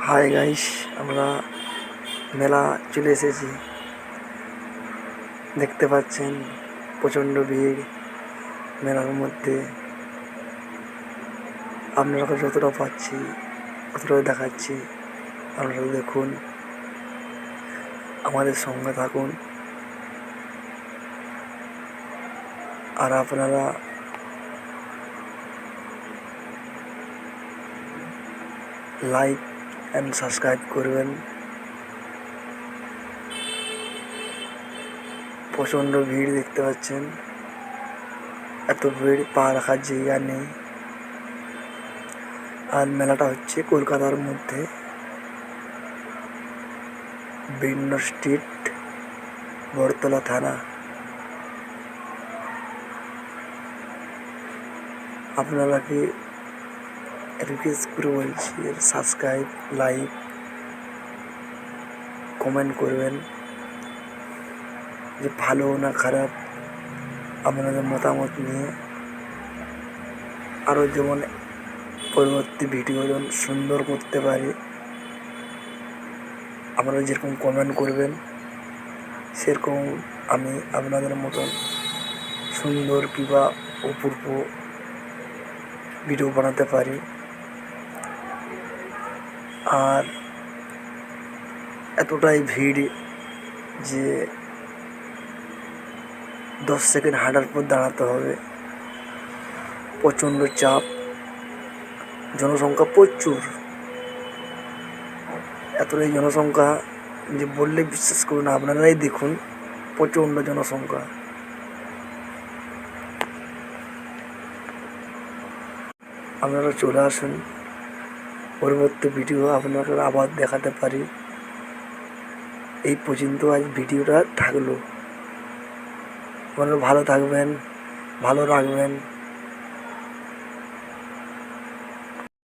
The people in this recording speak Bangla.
হাই গাইস, আমরা মেলা চলে এসেছি। দেখতে পাচ্ছেন প্রচণ্ড ভিড় মেলার মধ্যে। আপনারা যতটা পাচ্ছি ততটাই দেখাচ্ছি, আপনারা দেখুন, আমাদের সঙ্গে থাকুন। আর আপনারা লাইক অ্যান্ড সাবস্ক্রাইব করবেন। প্রচণ্ড ভিড় দেখতে পাচ্ছেন, এত ভিড় পা রাখার জায়গা নেই। আর মেলাটা হচ্ছে কলকাতার মধ্যে, বিভিন্ন স্ট্রিট, বড়তলা থানা। আপনারা কি রিকোয়েস্ট করে বলছি, সাবস্ক্রাইব, লাইক, কমেন্ট করবেন, যে ভালো না খারাপ আপনাদের মতামত নিয়ে আরও যেমন পরবর্তী ভিডিও যেমন সুন্দর করতে পারি। আপনারা যেরকম কমেন্ট করবেন সেরকম আমি আপনাদের মতন সুন্দর কিংবা অপূর্ব ভিডিও বানাতে পারি। আর এতটাই ভিড় যে 10 সেকেন্ড হাঁটার পর দাঁড়াতে হবে। প্রচণ্ড চাপ, জনসংখ্যা প্রচুর। এতটাই জনসংখ্যা যে বললে বিশ্বাস করুন, আপনারাই দেখুন, প্রচণ্ড জনসংখ্যা। আপনারা চলে আসুন, পরবর্তী ভিডিও আপনারা আবার দেখাতে পারি। এই পর্যন্ত আজ ভিডিওটা থাকলো। আপনারা ভালো থাকবেন, ভালো রাখবেন।